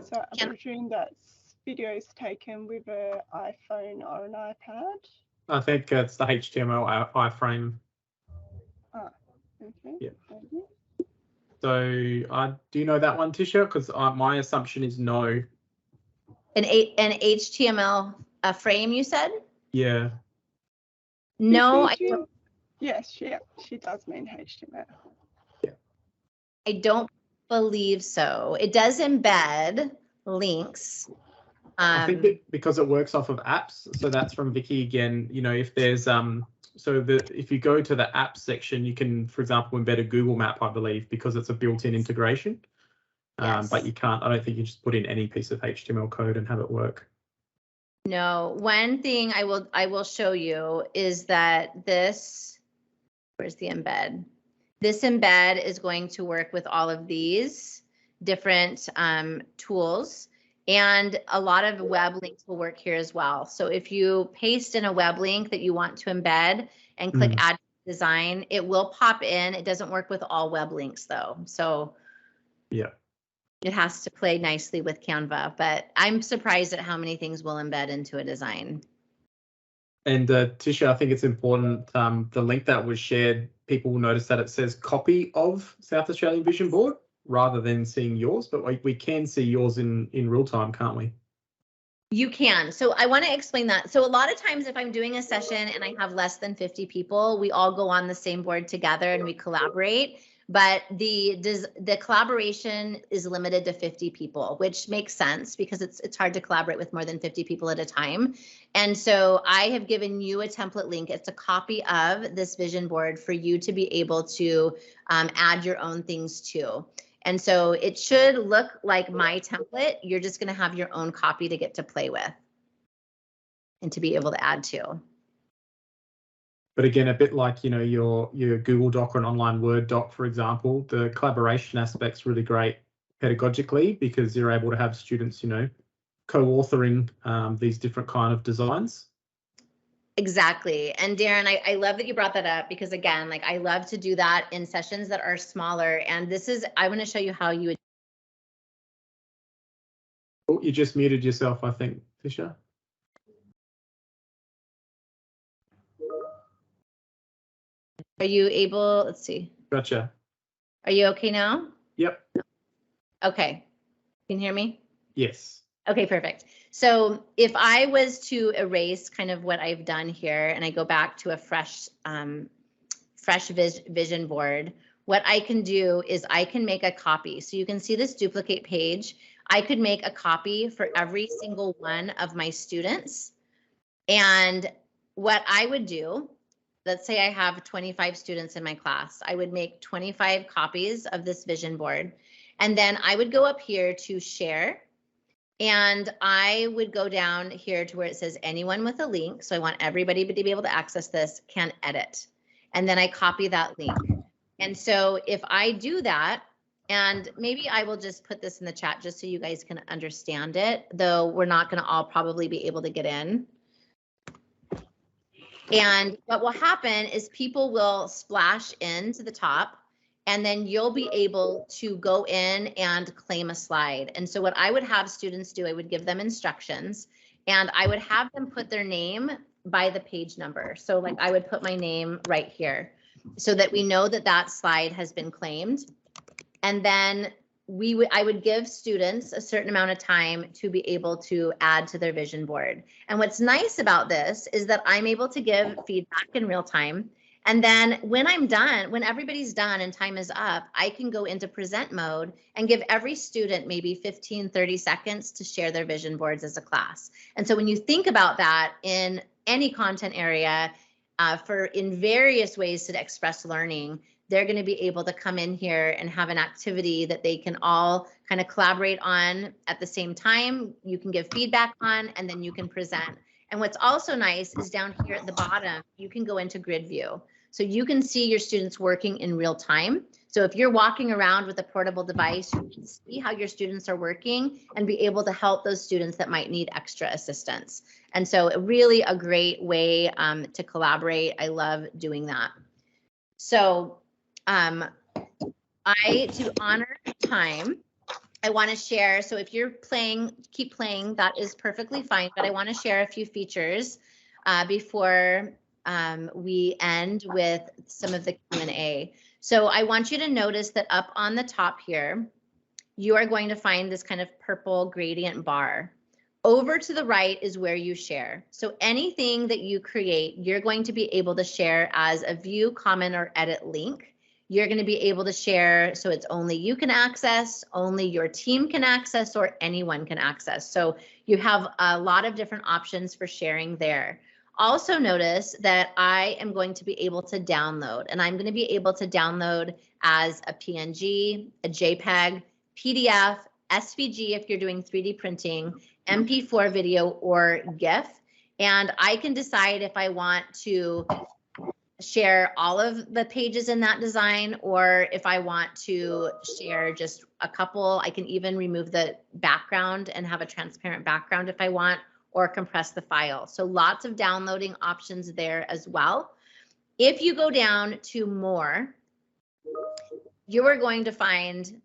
So I presume that's videos taken with an iPhone or an iPad. I think it's the HTML iframe. Ah, okay. Yeah. Okay. So do you know that one, Tisha? Because my assumption is no. An HTML frame, you said? Yeah. No, I don't. Yes, she does mean HTML. Yeah. I don't believe so. It does embed links. I think because it works off of apps. So that's from Vicky again. You know, if there's if you go to the apps section, you can, for example, embed a Google map, I believe, because it's a built-in integration. Yes. But you can't. I don't think you just put in any piece of HTML code and have it work. No, one thing I will show you is that this, where's the embed? This embed is going to work with all of these different tools, and a lot of web links will work here as well. So if you paste in a web link that you want to embed and click add design, it will pop in. It doesn't work with all web links though. So yeah. It has to play nicely with Canva, but I'm surprised at how many things will embed into a design. And Tisha, I think it's important, the link that was shared, people will notice that it says copy of South Australian Vision Board rather than seeing yours, but we can see yours in real time, can't we? You can. So I want to explain that. So a lot of times if I'm doing a session and I have less than 50 people, we all go on the same board together and we collaborate. But the collaboration is limited to 50 people, which makes sense because it's hard to collaborate with more than 50 people at a time. And so I have given you a template link. It's a copy of this vision board for you to be able to add your own things to. And so it should look like my template. You're just going to have your own copy to get to play with and to be able to add to. But again, a bit like, your Google Doc or an online Word doc, for example, the collaboration aspect's really great pedagogically because you're able to have students, co-authoring these different kind of designs. Exactly. And Darren, I love that you brought that up because again, like I love to do that in sessions that are smaller. And I want to show you how you would. Oh, you just muted yourself, I think, Trisha. Are you able, let's see. Gotcha. Are you okay now? Yep. Okay. Can you hear me? Yes. Okay, perfect. So if I was to erase kind of what I've done here and I go back to a fresh vision board, what I can do is I can make a copy. So you can see this duplicate page. I could make a copy for every single one of my students. And what I would do, let's say I have 25 students in my class, I would make 25 copies of this vision board. And then I would go up here to share. And I would go down here to where it says anyone with a link. So I want everybody to be able to access this can edit. And then I copy that link. And so if I do that, and maybe I will just put this in the chat just so you guys can understand it, though we're not going to all probably be able to get in. And what will happen is people will splash into the top. And then you'll be able to go in and claim a slide. And so what I would have students do, I would give them instructions and I would have them put their name by the page number. So like I would put my name right here so that we know that that slide has been claimed. And then I would give students a certain amount of time to be able to add to their vision board. And what's nice about this is that I'm able to give feedback in real time. And then when I'm done, when everybody's done and time is up, I can go into present mode and give every student maybe 15, 30 seconds to share their vision boards as a class. And so when you think about that in any content area in various ways to express learning, they're going to be able to come in here and have an activity that they can all kind of collaborate on at the same time. You can give feedback on, and then you can present. And what's also nice is down here at the bottom, you can go into grid view. So you can see your students working in real time. So if you're walking around with a portable device, you can see how your students are working and be able to help those students that might need extra assistance. And so really a great way to collaborate. I love doing that. So to honor time, I want to share. So if you're playing, keep playing, that is perfectly fine. But I want to share a few features before we end with some of the Q&A. So I want you to notice that up on the top here, you are going to find this kind of purple gradient bar. Over to the right is where you share. So anything that you create, you're going to be able to share as a view, comment, or edit link. You're going to be able to share so it's only you can access, only your team can access, or anyone can access. So you have a lot of different options for sharing there. Also notice that I am going to be able to download, and I'm going to be able to download as a PNG, a JPEG, PDF, SVG if you're doing 3D printing, MP4 video, or GIF. And I can decide if I want to share all of the pages in that design, or if I want to share just a couple. I can even remove the background and have a transparent background if I want, or compress the file. So lots of downloading options there as well. If you go down to more, you are going to find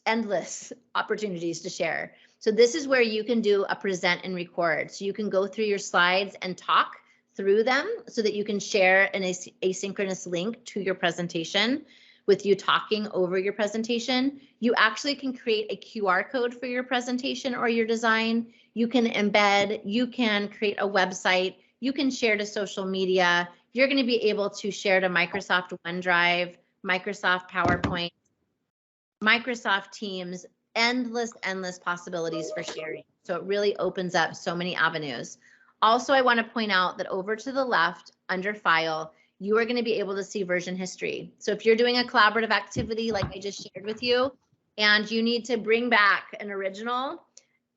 endless opportunities to share. So this is where you can do a present and record. So you can go through your slides and talk through them so that you can share an asynchronous link to your presentation with you talking over your presentation. You actually can create a QR code for your presentation or your design. You can embed, you can create a website, you can share to social media. You're going to be able to share to Microsoft OneDrive, Microsoft PowerPoint, Microsoft Teams, endless possibilities for sharing. So it really opens up so many avenues. Also, I want to point out that over to the left under File, you are going to be able to see version history. So if you're doing a collaborative activity like I just shared with you, and you need to bring back an original,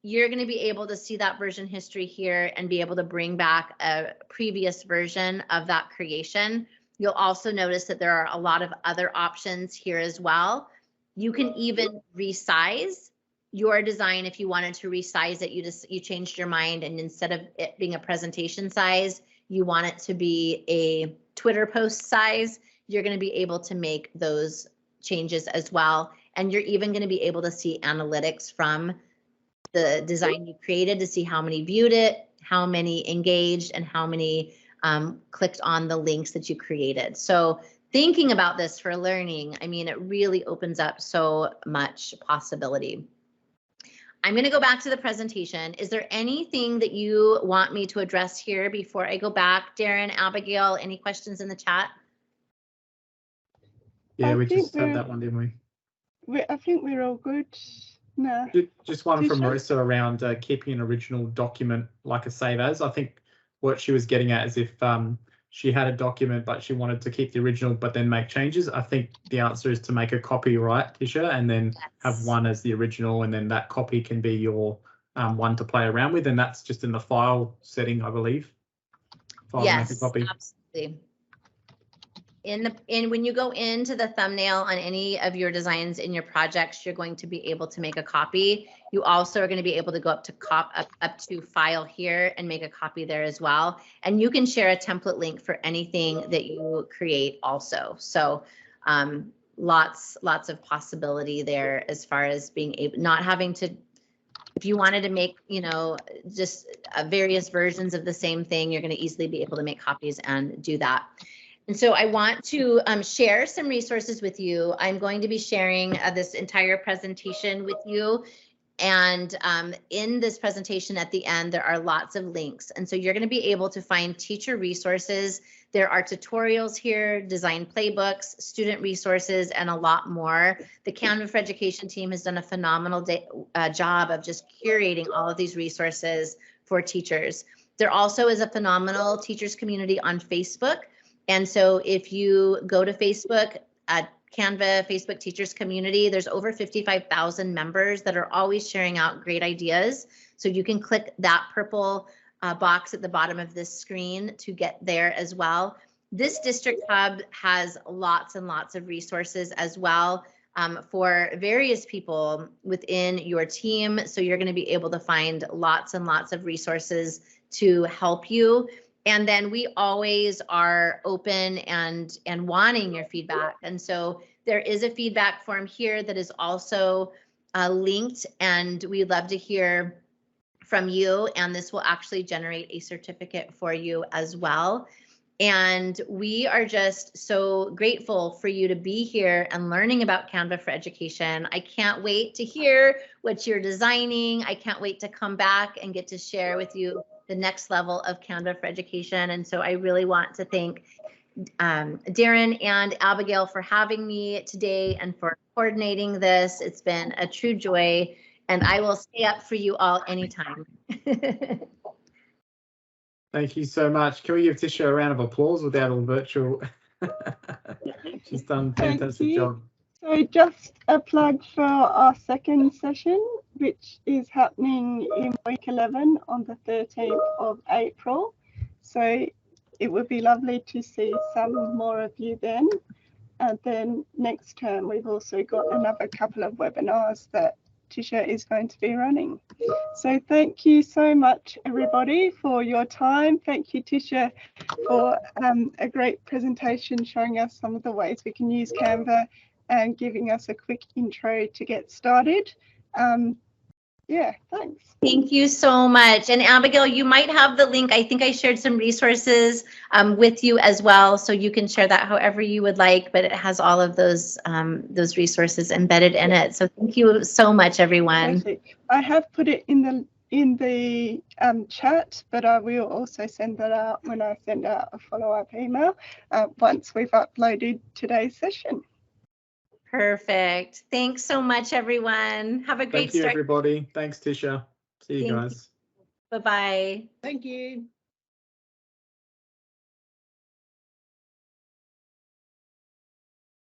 you're going to be able to see that version history here and be able to bring back a previous version of that creation. You'll also notice that there are a lot of other options here as well. You can even resize your design if you wanted to resize it. You changed your mind, and instead of it being a presentation size, you want it to be a Twitter post size. You're going to be able to make those changes as well. And you're even going to be able to see analytics from the design you created to see how many viewed it, how many engaged, and how many clicked on the links that you created. So thinking about this for learning, I mean, it really opens up so much possibility. I'm going to go back to the presentation. Is there anything that you want me to address here before I go back? Darren, Abigail, any questions in the chat? Yeah, we just had that one, didn't we? I think we're all good. No. Just one from Trisha? Marissa around keeping an original document like a save as. I think what she was getting at is if she had a document but she wanted to keep the original but then make changes. I think the answer is to make a copy, right, Tisha, and then have one as the original, and then that copy can be your one to play around with, and that's just in the file setting, I believe. File Yes, make a copy. absolutely. When you go into the thumbnail on any of your designs in your projects, you're going to be able to make a copy. You also are going to be able to go up to file here and make a copy there as well. And you can share a template link for anything that you create also. So lots of possibility there as far as being able, not having to, if you wanted to make, you know, just various versions of the same thing, you're going to easily be able to make copies and do that. And so I want to share some resources with you. I'm going to be sharing this entire presentation with you. And in this presentation at the end, there are lots of links. And so you're going to be able to find teacher resources. There are tutorials here, design playbooks, student resources, and a lot more. The Canva for Education team has done a phenomenal job of just curating all of these resources for teachers. There also is a phenomenal teachers community on Facebook. And so if you go to Facebook, Canva, Facebook Teachers Community, there's over 55,000 members that are always sharing out great ideas. So you can click that purple box at the bottom of this screen to get there as well. This district hub has lots and lots of resources as well for various people within your team. So you're going to be able to find lots and lots of resources to help you. And then we always are open and wanting your feedback. And so there is a feedback form here that is also linked, and we'd love to hear from you. And this will actually generate a certificate for you as well. And we are just so grateful for you to be here and learning about Canva for Education. I can't wait to hear what you're designing. I can't wait to come back and get to share with you the next level of Canva for Education. And so I really want to thank Darren and Abigail for having me today and for coordinating this. It's been a true joy, and I will stay up for you all anytime. Thank you so much. Can we give Tisha a round of applause without all virtual? She's done a fantastic job. So just a plug for our second session, which is happening in week 11 on the 13th of April. So it would be lovely to see some more of you then. And then next term, we've also got another couple of webinars that Tisha is going to be running. So thank you so much, everybody, for your time. Thank you, Tisha, for a great presentation showing us some of the ways we can use Canva and giving us a quick intro to get started. Yeah, thanks. Thank you so much. And Abigail, you might have the link. I think I shared some resources with you as well, so you can share that however you would like, but it has all of those resources embedded in it. So thank you so much, everyone. Perfect. I have put it in the in the chat, but I will also send that out when I send out a follow-up email once we've uploaded today's session. Perfect. Thanks so much, everyone. Have a great Thank you, start. everybody. Thanks, Tisha. See you Thank you. guys. Bye-bye. Thank you.